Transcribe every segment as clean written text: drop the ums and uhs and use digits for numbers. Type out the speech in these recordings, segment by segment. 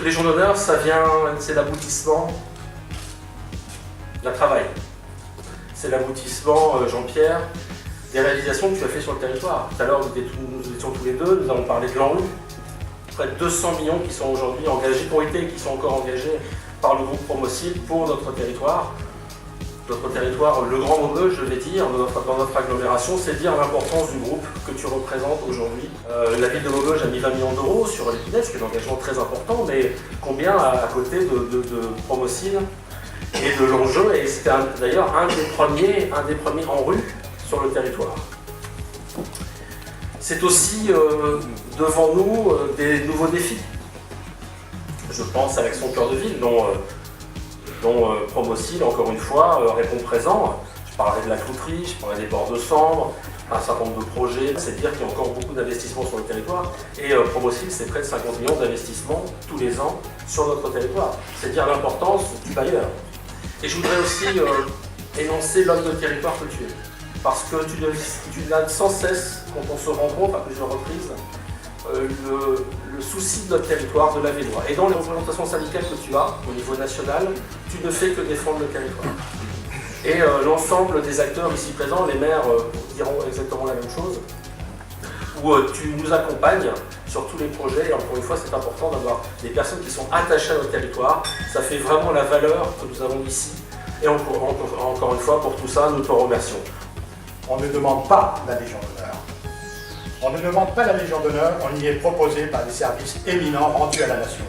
Légion d'honneur, c'est l'aboutissement d'un travail. C'est l'aboutissement, Jean-Pierre, des réalisations que tu as fait sur le territoire. Tout à l'heure, nous étions tous les deux, nous avons parlé de l'ANRU. Près de 200 millions qui sont aujourd'hui engagés, qui sont encore engagés par le groupe Promocil pour notre territoire. Notre territoire, le Grand Maubeuge, je vais dire, dans notre agglomération, c'est dire l'importance du groupe que tu représentes aujourd'hui. La ville de Maubeuge a mis 20 millions d'euros sur l'épinette, ce qui est un engagement très important, mais combien à côté de Promocil et de l'enjeu, et c'était d'ailleurs un des premiers en rue sur le territoire. C'est aussi devant nous des nouveaux défis. Je pense à l'Action Cœur de Ville, dont Promocil, encore une fois, répond présent. Je parlais de la clouterie, je parlais des bords de Sambre, un certain nombre de projets. C'est dire qu'il y a encore beaucoup d'investissements sur le territoire. Et Promocil, c'est près de 50 millions d'investissements tous les ans sur notre territoire. C'est dire l'importance du bailleur. Et je voudrais aussi énoncer l'homme de territoire que tu es. Parce que tu n'as sans cesse, quand on se rencontre à plusieurs reprises, le souci de notre territoire, de l'Avesnois. Et dans les représentations syndicales que tu as au niveau national, tu ne fais que défendre le territoire. Et l'ensemble des acteurs ici présents, les maires diront exactement la même chose, où tu nous accompagnes sur tous les projets. Et encore une fois, c'est important d'avoir des personnes qui sont attachées à notre territoire. Ça fait vraiment la valeur que nous avons ici. Et encore une fois, pour tout ça, nous te remercions. On ne demande pas la Légion d'honneur. On ne demande pas la Légion d'honneur, on y est proposé par des services éminents rendus à la nation.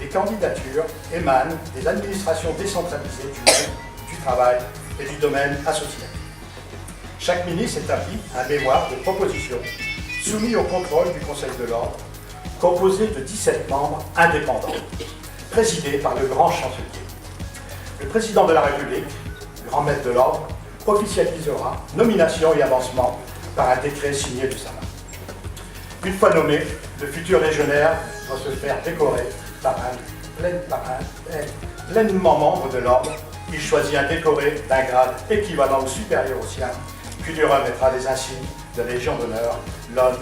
Les candidatures émanent des administrations décentralisées du monde, du travail et du domaine associatif. Chaque ministre établit un mémoire de propositions soumis au contrôle du Conseil de l'Ordre, composé de 17 membres indépendants, présidés par le grand chancelier. Le président de la République, grand maître de l'Ordre, officialisera nomination et avancement par un décret signé de sa main. Une fois nommé, le futur légionnaire doit se faire décorer par un pleinement membre de l'ordre. Il choisit un décoré d'un grade équivalent ou supérieur au sien, puis lui remettra les insignes de la Légion d'honneur lors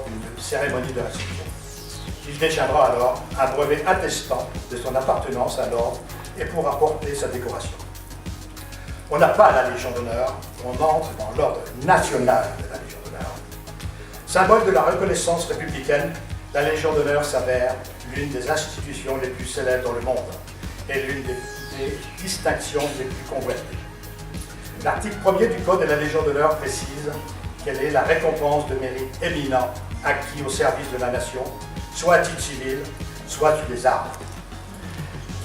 d'une cérémonie de réception. Il détiendra alors un brevet attestant de son appartenance à l'ordre et pourra porter sa décoration. On n'a pas la Légion d'honneur, on entre dans l'ordre national de la Légion d'honneur. Symbole de la reconnaissance républicaine, la Légion d'honneur s'avère l'une des institutions les plus célèbres dans le monde et l'une des distinctions les plus convoitées. L'article 1er du Code de la Légion d'honneur précise qu'elle est la récompense de mérite éminent acquis au service de la nation, soit à titre civil, soit sous les armes.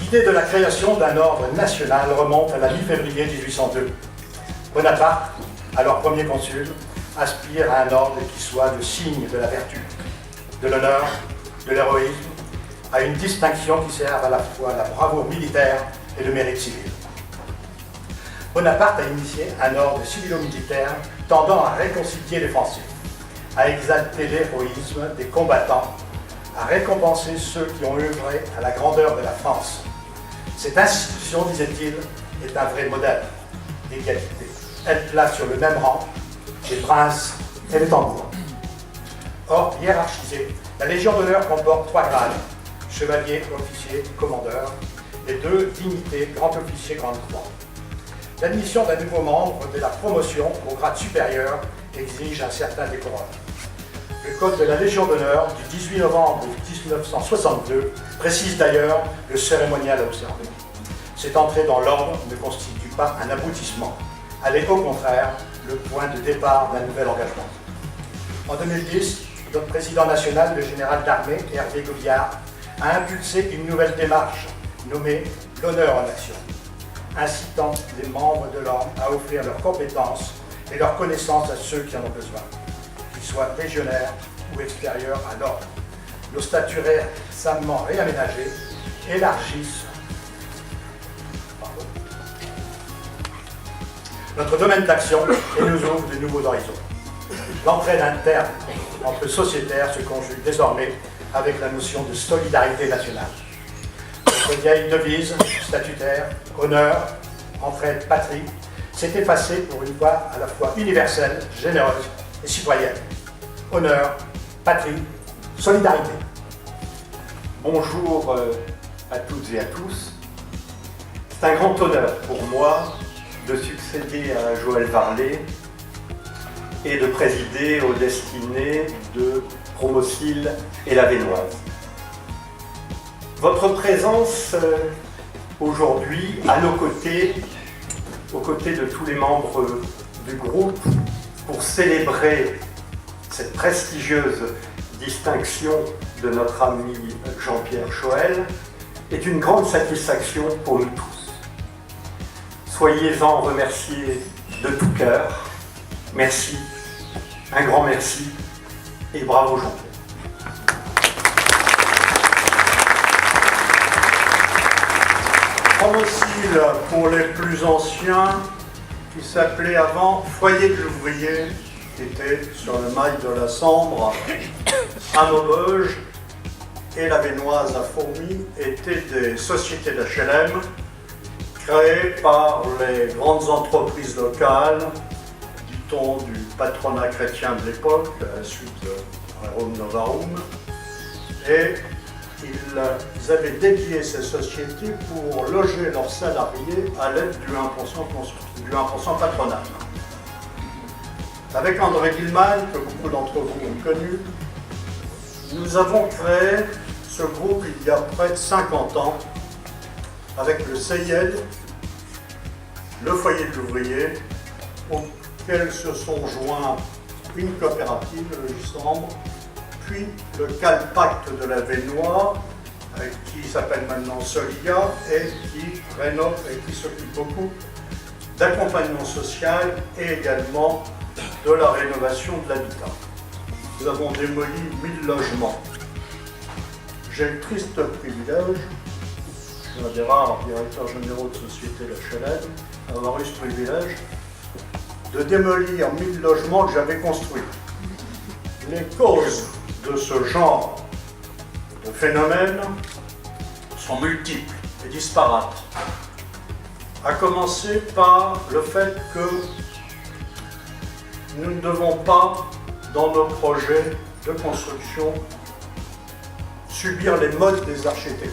L'idée de la création d'un ordre national remonte à la mi-février 1802. Bonaparte, alors premier consul, aspire à un ordre qui soit le signe de la vertu, de l'honneur, de l'héroïsme, à une distinction qui serve à la fois la bravoure militaire et le mérite civil. Bonaparte a initié un ordre civilo-militaire tendant à réconcilier les Français, à exalter l'héroïsme des combattants, à récompenser ceux qui ont œuvré à la grandeur de la France. Cette institution, disait-il, est un vrai modèle d'égalité. Elle place sur le même rang les princes et les tambours. Or, hiérarchisée, la Légion d'honneur comporte 3 grades, chevalier, officier, commandeur, et 2 dignités, grand officier, grande croix. L'admission d'un nouveau membre de la promotion au grade supérieur exige un certain décorum. Le Code de la Légion d'honneur du 18 novembre 1962 précise d'ailleurs le cérémonial à observer. Cette entrée dans l'ordre ne constitue pas un aboutissement. Elle est au contraire le point de départ d'un nouvel engagement. En 2010, notre président national, le général d'armée, Hervé Gouliard, a impulsé une nouvelle démarche nommée l'honneur en action, incitant les membres de l'ordre à offrir leurs compétences et leurs connaissances à ceux qui en ont besoin, qu'ils soient légionnaires ou extérieurs à l'ordre. Nos statuts récemment réaménagés élargissent notre domaine d'action et nous ouvrent de nouveaux horizons. L'entraide interne entre sociétaires se conjugue désormais avec la notion de solidarité nationale. Notre vieille devise statutaire, honneur, entraide, patrie, s'est effacée pour une voie à la fois universelle, généreuse et citoyenne. Honneur, patrie, solidarité. Bonjour à toutes et à tous. C'est un grand honneur pour moi de succéder à Joël Varlet et de présider aux destinées de Promocil et la Vénoise. Votre présence aujourd'hui à nos côtés, aux côtés de tous les membres du groupe, pour célébrer cette prestigieuse distinction de notre ami Jean-Pierre Choël, est une grande satisfaction pour nous tous. Soyez-en remerciés de tout cœur. Merci, un grand merci et bravo Jean-Pierre. Promocil, pour les plus anciens, qui s'appelait avant Foyer de l'ouvrier, qui était sur le mail de la Sambre à Maubeuge, et la Vénoise à Fourmies, étaient des sociétés d'HLM créées par les grandes entreprises locales, dit-on du patronat chrétien de l'époque, à la suite de Rerum Novarum, et ils avaient dédié ces sociétés pour loger leurs salariés à l'aide du 1% patronal. Avec André Gilman, que beaucoup d'entre vous ont connu, nous avons créé ce groupe il y a près de 50 ans avec le CEIED, le Foyer de l'ouvrier, auquel se sont joints une coopérative, le Gisambre, puis le Calpacte de la Vénoise, qui s'appelle maintenant Solia et qui rénove et qui s'occupe beaucoup d'accompagnement social et également de la rénovation de l'habitat. Nous avons démoli 1000 logements. J'ai le triste privilège, je suis un des rares directeurs généraux de société d'HLM, avoir eu ce privilège de démolir 1000 logements que j'avais construits. Les causes de ce genre de phénomène sont multiples et disparates. À commencer par le fait que nous ne devons pas, dans nos projets de construction, subir les modes des architectures.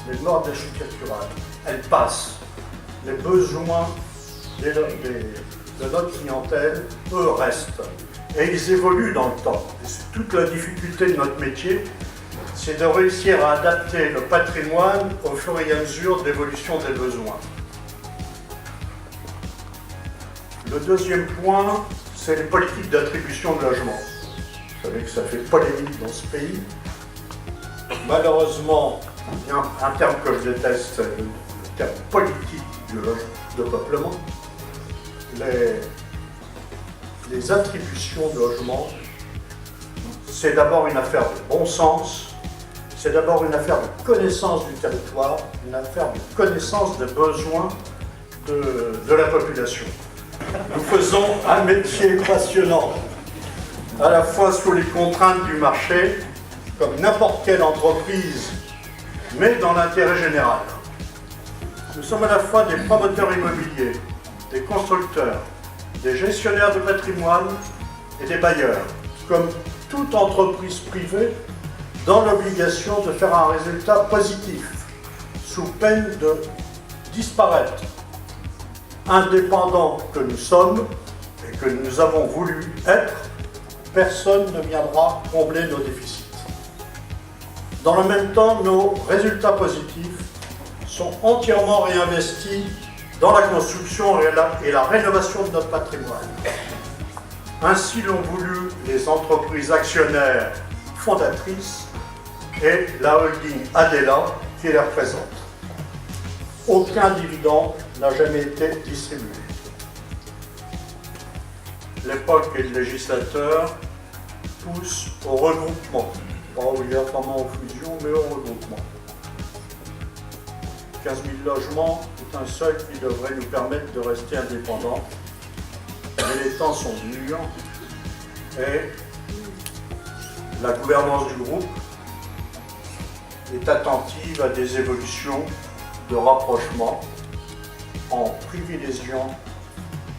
Les modes architecturales, elles passent. Les besoins de notre clientèle, eux, restent. Et ils évoluent dans le temps. Et c'est toute la difficulté de notre métier, c'est de réussir à adapter le patrimoine au fur et à mesure de l'évolution des besoins. Le deuxième point, c'est les politiques d'attribution de logements. Vous savez que ça fait polémique dans ce pays. Malheureusement, il y a un terme que je déteste, c'est le terme politique de peuplement. Les attributions de logements, c'est d'abord une affaire de bon sens, c'est d'abord une affaire de connaissance du territoire, une affaire de connaissance des besoins de la population. Nous faisons un métier passionnant, à la fois sous les contraintes du marché, comme n'importe quelle entreprise, mais dans l'intérêt général. Nous sommes à la fois des promoteurs immobiliers, des constructeurs, des gestionnaires de patrimoine et des bailleurs, comme toute entreprise privée, dans l'obligation de faire un résultat positif, sous peine de disparaître. Indépendants que nous sommes et que nous avons voulu être, personne ne viendra combler nos déficits. Dans le même temps, nos résultats positifs sont entièrement réinvestis dans la construction et la rénovation de notre patrimoine. Ainsi l'ont voulu les entreprises actionnaires fondatrices et la holding Adela qui les représente. Aucun dividende n'a jamais été distribué. L'époque et le législateur poussent au regroupement, pas obligatoirement aux fusions, mais au regroupement. 15 000 logements est un seuil qui devrait nous permettre de rester indépendants. Mais les temps sont durs et la gouvernance du groupe est attentive à des évolutions de rapprochement en privilégiant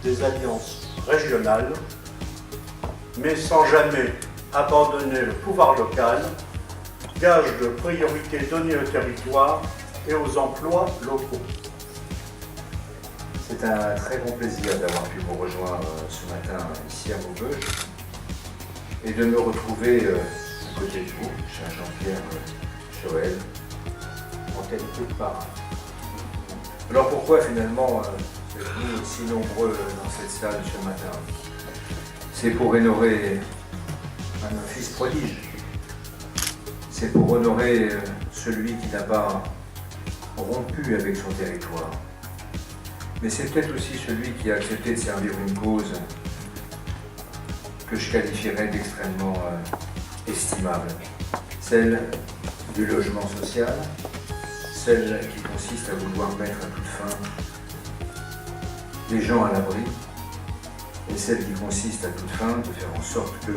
des alliances régionales, mais sans jamais abandonner le pouvoir local gage de priorité donnée au territoire et aux emplois locaux. C'est un très grand plaisir d'avoir pu vous rejoindre ce matin ici à Maubeuge et de me retrouver à côté de vous, cher Jean-Pierre Choël, en qualité de parrain. Alors pourquoi finalement êtes-vous si nombreux dans cette salle ce matin? C'est pour honorer un fils prodige. C'est pour honorer celui qui n'a pas rompu avec son territoire. Mais c'est peut-être aussi celui qui a accepté de servir une cause que je qualifierais d'extrêmement estimable. Celle du logement social, celle qui consiste à vouloir mettre à toute fin les gens à l'abri, et celle qui consiste à toute fin de faire en sorte que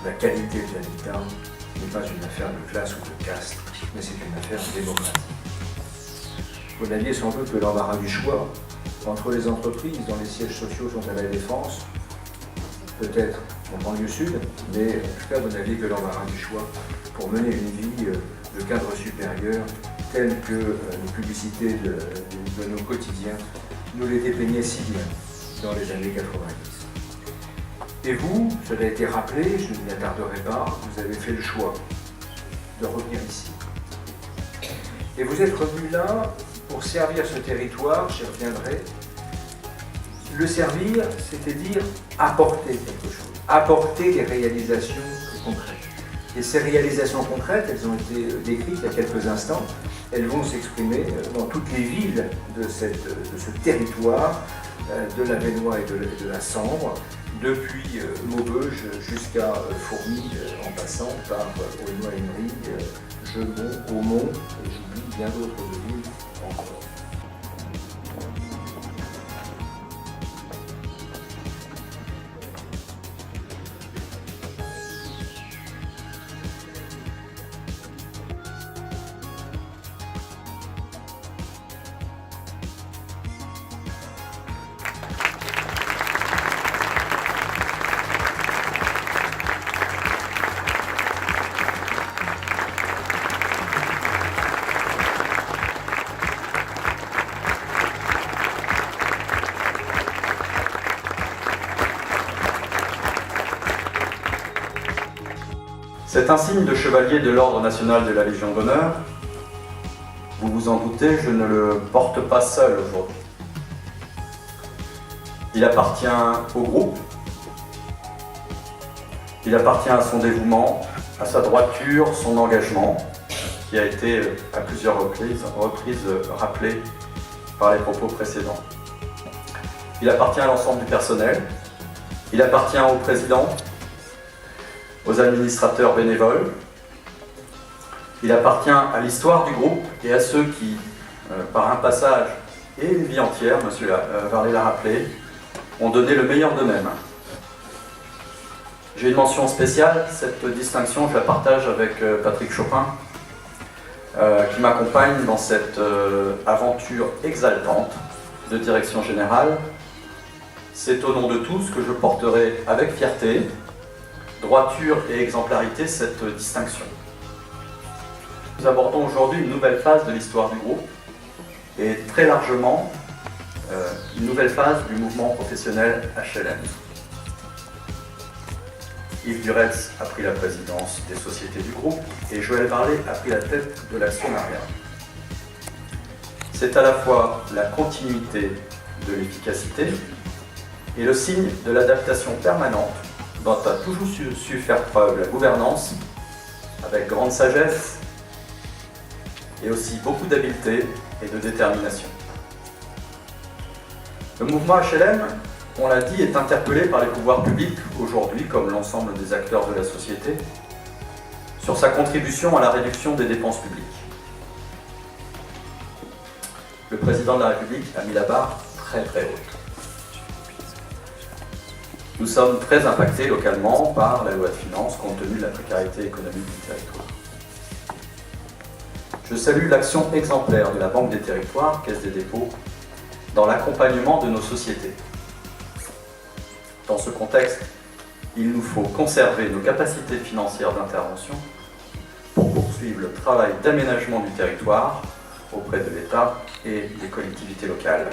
la qualité de l'habitat n'est pas une affaire de classe ou de caste, mais c'est une affaire démocratique. Vous n'aviez sans doute que l'embarras du choix entre les entreprises dont les sièges sociaux sont à la Défense, peut-être en banlieue sud, mais en tout cas vous n'aviez que l'embarras du choix pour mener une vie de cadre supérieur telle que les publicités de nos quotidiens nous les dépeignaient si bien dans les années 90. Et vous, cela a été rappelé, je n'y attarderai pas, vous avez fait le choix de revenir ici. Et vous êtes revenu là pour servir ce territoire, j'y reviendrai. Le servir, c'était dire apporter quelque chose, apporter des réalisations concrètes. Et ces réalisations concrètes, elles ont été décrites il y a quelques instants, elles vont s'exprimer dans toutes les villes de ce territoire, de la Vénois et de la Sambre, depuis Maubeuge jusqu'à Fourmies, en passant par Aulnoy-Aymeries, Jeumont, Aumont, et j'oublie bien d'autres villes encore. Cet insigne de chevalier de l'Ordre national de la Légion d'honneur, vous vous en doutez, je ne le porte pas seul aujourd'hui. Il appartient au groupe, il appartient à son dévouement, à sa droiture, son engagement, qui a été à plusieurs reprises rappelé par les propos précédents. Il appartient à l'ensemble du personnel, il appartient au président, aux administrateurs bénévoles. Il appartient à l'histoire du groupe et à ceux qui, par un passage et une vie entière, M. Varlet l'a rappelé, ont donné le meilleur d'eux-mêmes. J'ai une mention spéciale, cette distinction, je la partage avec Patrick Chopin, qui m'accompagne dans cette aventure exaltante de direction générale. C'est au nom de tous que je porterai avec fierté, droiture et exemplarité cette distinction. Nous abordons aujourd'hui une nouvelle phase de l'histoire du groupe et très largement une nouvelle phase du mouvement professionnel HLM. Yves Duretz a pris la présidence des sociétés du groupe et Joël Varlet a pris la tête de l'actionnariat. C'est à la fois la continuité de l'efficacité et le signe de l'adaptation permanente dont a toujours su faire preuve la gouvernance, avec grande sagesse et aussi beaucoup d'habileté et de détermination. Le mouvement HLM, on l'a dit, est interpellé par les pouvoirs publics aujourd'hui, comme l'ensemble des acteurs de la société, sur sa contribution à la réduction des dépenses publiques. Le président de la République a mis la barre très très haute. Nous sommes très impactés localement par la loi de finances compte tenu de la précarité économique du territoire. Je salue l'action exemplaire de la Banque des Territoires, Caisse des dépôts, dans l'accompagnement de nos sociétés. Dans ce contexte, il nous faut conserver nos capacités financières d'intervention pour poursuivre poursuivre le travail d'aménagement du territoire auprès de l'État et des collectivités locales.